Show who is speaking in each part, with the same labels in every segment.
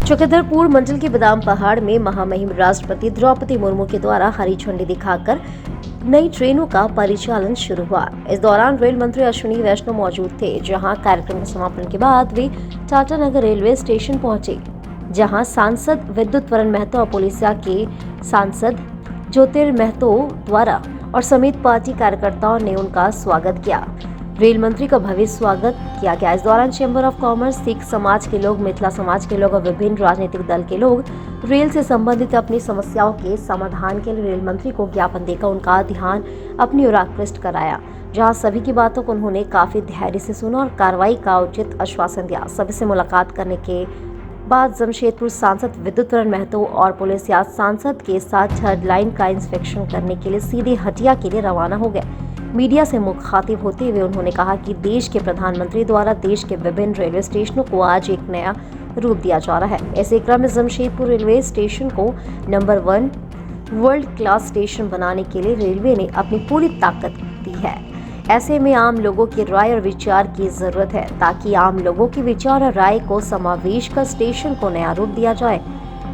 Speaker 1: चक्रधरपुर मंडल के बादाम पहाड़ में महामहिम राष्ट्रपति द्रौपदी मुर्मू के द्वारा हरी झंडी दिखाकर नई ट्रेनों का परिचालन शुरू हुआ। इस दौरान रेल मंत्री अश्विनी वैष्णव मौजूद थे, जहां कार्यक्रम के समापन के बाद वे टाटानगर रेलवे स्टेशन पहुंचे, जहां सांसद विद्युत वरण महतो और पुलिसिया के सांसद ज्योतिर्महतो द्वारा और समेत पार्टी कार्यकर्ताओं ने उनका स्वागत किया। रेल मंत्री का भव्य स्वागत किया गया। इस दौरान चैम्बर ऑफ कॉमर्स, सिख समाज के लोग, मिथिला समाज के लोग और विभिन्न राजनीतिक दल के लोग रेल से संबंधित अपनी समस्याओं के समाधान के लिए रेल मंत्री को ज्ञापन देकर उनका ध्यान अपनी ओर आकृष्ट कराया, जहां सभी की बातों को उन्होंने काफी धैर्य से सुना और कार्रवाई का उचित आश्वासन दिया। सभी से मुलाकात करने के बाद जमशेदपुर सांसद विद्युत वरण महतो और पुलिसिया सांसद के साथ थर्ड लाइन का इंस्पेक्शन करने के लिए सीधे हटिया के लिए रवाना हो गए। मीडिया से मुखातिब होते हुए उन्होंने कहा कि देश के प्रधानमंत्री द्वारा देश के विभिन्न रेलवे स्टेशनों को आज एक नया रूप दिया जा रहा है। ऐसे क्रम में जमशेदपुर रेलवे स्टेशन को नंबर 1 वर्ल्ड क्लास स्टेशन बनाने के लिए रेलवे ने अपनी पूरी ताकत दी है। ऐसे में आम लोगों की राय और विचार की जरूरत है, ताकि आम लोगों की विचार और राय को समावेश कर स्टेशन को नया रूप दिया जाए।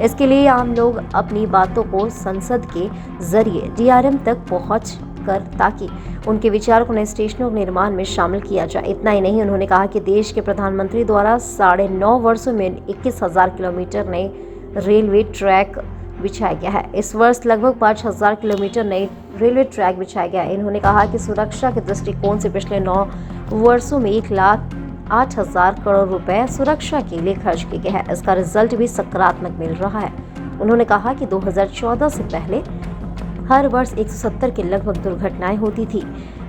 Speaker 1: इसके लिए आम लोग अपनी बातों को संसद के जरिए DRM तक पहुँच कर ताकि उनके विचारों को नए स्टेशनों के निर्माण में शामिल किया जाए। इतना ही नहीं, उन्होंने कहा कि देश के प्रधानमंत्री द्वारा 9.5 वर्षों में 21,000 किलोमीटर नए रेलवे ट्रैक बिछाया गया है। इस वर्ष लगभग 5,000 किलोमीटर नए रेलवे ट्रैक बिछाया गया है। इन्होंने कहा कि सुरक्षा के दृष्टिकोण से पिछले 9 वर्षों में 1,08,000 करोड़ रुपए सुरक्षा के लिए खर्च किए गए हैं। इसका रिजल्ट भी सकारात्मक मिल रहा है। उन्होंने कहा कि 2014 से पहले हर वर्ष 170 के लगभग दुर्घटनाएं होती थी,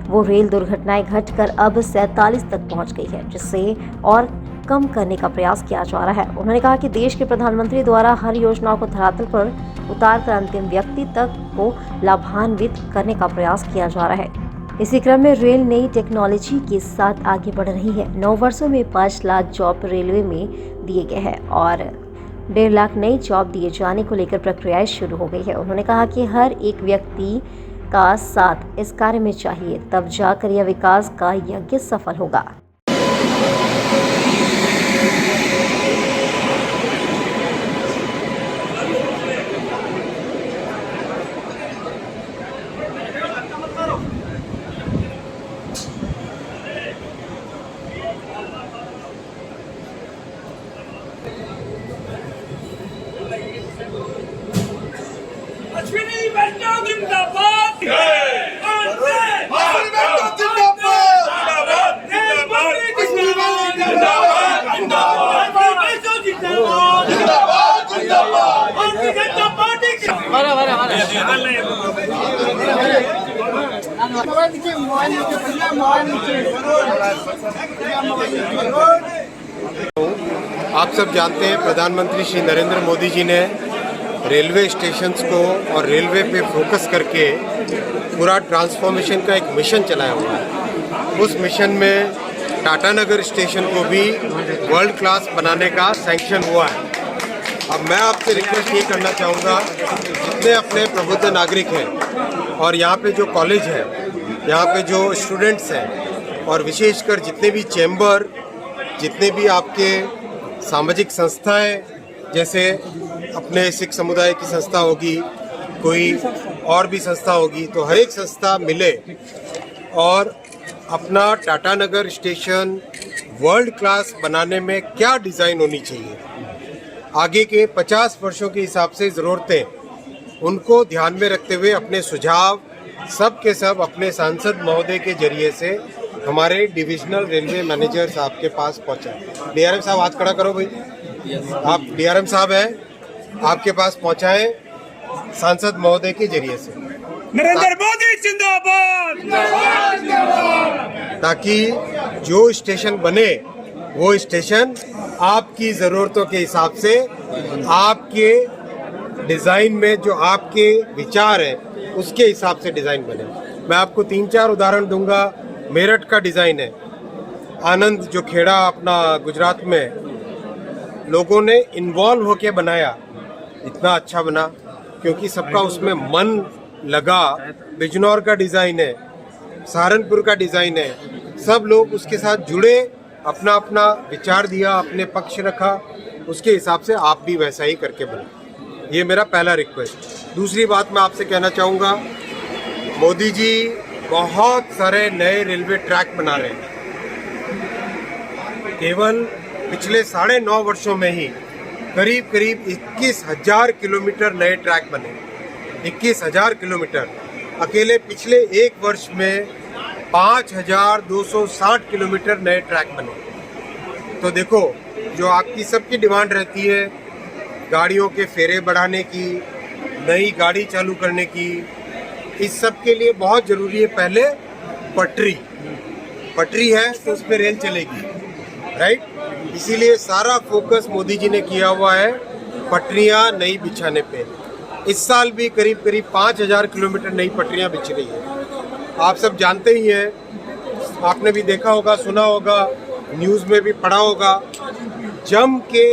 Speaker 1: वो रेल दुर्घटनाएं घटकर अब 47 तक पहुंच गई है, जिससे और कम करने का प्रयास किया जा रहा है। उन्होंने कहा कि देश के प्रधानमंत्री द्वारा हर योजनाओं को धरातल पर उतारकर अंतिम व्यक्ति तक को लाभान्वित करने का प्रयास किया जा रहा है। इसी क्रम में रेल नई टेक्नोलॉजी के साथ आगे बढ़ रही है। 9 वर्षों में 5 लाख जॉब रेलवे में दिए गए हैं और 1.5 लाख नई जॉब दिए जाने को लेकर प्रक्रियाएं शुरू हो गई है। उन्होंने कहा कि हर एक व्यक्ति का साथ इस कार्य में चाहिए, तब जाकर यह विकास का यज्ञ सफल होगा।
Speaker 2: अश्विनी वैष्णव जिंदाबाद।
Speaker 3: आप सब जानते हैं प्रधानमंत्री श्री नरेंद्र मोदी जी ने रेलवे स्टेशंस को और रेलवे पे फोकस करके पूरा ट्रांसफॉर्मेशन का एक मिशन चलाया हुआ है। उस मिशन में टाटानगर स्टेशन को भी वर्ल्ड क्लास बनाने का सैंक्शन हुआ है। अब मैं आपसे रिक्वेस्ट ये करना चाहूँगा, जितने अपने प्रबुद्ध नागरिक हैं और यहाँ पे जो कॉलेज है, यहाँ पे जो स्टूडेंट्स हैं और विशेषकर जितने भी चैम्बर, जितने भी आपके सामाजिक संस्थाएं, जैसे अपने सिख समुदाय की संस्था होगी, कोई और भी संस्था होगी, तो हर एक संस्था मिले और अपना टाटानगर स्टेशन वर्ल्ड क्लास बनाने में क्या डिज़ाइन होनी चाहिए, आगे के 50 वर्षों के हिसाब से ज़रूरतें, उनको ध्यान में रखते हुए अपने सुझाव सब के सब अपने सांसद महोदय के जरिए से हमारे डिविजनल रेलवे मैनेजर साहब के पास पहुँचाए। DRM साहब हाथ खड़ा करो भाई, आप DRM साहब हैं, आपके पास पहुँचाएं सांसद महोदय के जरिए से।
Speaker 2: नरेंद्र मोदी जिंदाबाद।
Speaker 3: ताकि जो स्टेशन बने वो स्टेशन आपकी ज़रूरतों के हिसाब से, आपके डिज़ाइन में जो आपके विचार हैं उसके हिसाब से डिज़ाइन बने। मैं आपको 3-4 उदाहरण दूंगा। मेरठ का डिज़ाइन है, आनंद जो खेड़ा अपना गुजरात में लोगों ने इन्वॉल्व होके बनाया, इतना अच्छा बना क्योंकि सबका उसमें मन लगा। बिजनौर का डिज़ाइन है, सहारनपुर का डिज़ाइन है, सब लोग उसके साथ जुड़े, अपना अपना विचार दिया, अपने पक्ष रखा उसके हिसाब से आप भी वैसा ही करके बने। ये मेरा पहला रिक्वेस्ट। दूसरी बात मैं आपसे कहना चाहूँगा, मोदी जी बहुत सारे नए रेलवे ट्रैक बना रहे हैं। केवल पिछले 9.5 वर्षों में ही करीब करीब 21,000 किलोमीटर नए ट्रैक बने। 21,000 किलोमीटर। अकेले पिछले एक वर्ष में 5,260 किलोमीटर नए ट्रैक बने। तो देखो, जो आपकी सबकी डिमांड रहती है गाड़ियों के फेरे बढ़ाने की, नई गाड़ी चालू करने की, इस सब के लिए बहुत ज़रूरी है पहले पटरी है तो उस पर रेल चलेगी, राइट। इसीलिए सारा फोकस मोदी जी ने किया हुआ है पटरियां नई बिछाने पे। इस साल भी करीब करीब 5,000 किलोमीटर नई पटरियां बिछ रही है। आप सब जानते ही हैं, आपने भी देखा होगा, सुना होगा, न्यूज़ में भी पढ़ा होगा, जम के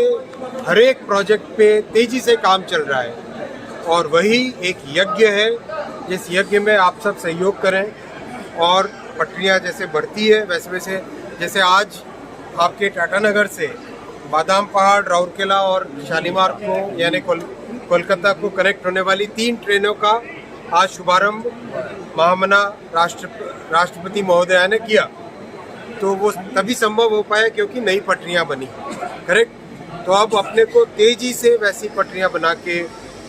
Speaker 3: हर एक प्रोजेक्ट पे तेज़ी से काम चल रहा है। और वही एक यज्ञ है, जिस यज्ञ में आप सब सहयोग करें और पटरियां जैसे बढ़ती है वैसे वैसे, जैसे आज आपके टाटानगर से बादाम पहाड़, राउरकेला और शालीमार को यानी कोलकाता को कनेक्ट होने वाली 3 ट्रेनों का आज शुभारंभ महामना राष्ट्रपति महोदया ने किया। तो वो तभी संभव हो पाया क्योंकि नई पटरियां बनी, करेक्ट। तो अब अपने को तेज़ी से वैसी पटरियां बना के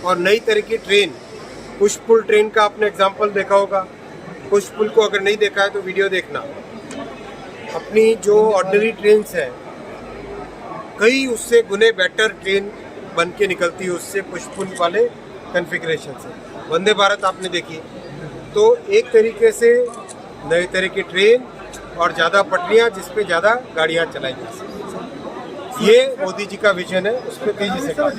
Speaker 3: और नई तरह की ट्रेन, पुश पुल ट्रेन का आपने एग्जाम्पल देखा होगा। पुश पुल को अगर नहीं देखा है तो वीडियो देखना। अपनी जो ऑर्डिनरी ट्रेन्स हैं, कई उससे गुने बेटर ट्रेन बन के निकलती है उससे पुश पुल वाले कन्फिग्रेशन से। वंदे भारत आपने देखी, तो एक तरीके से नए तरह की ट्रेन और ज़्यादा पटरियाँ जिस पे ज़्यादा गाड़ियाँ चलाई जा सकें। ये मोदी जी का विजन है, उस पर तेज़ी से काम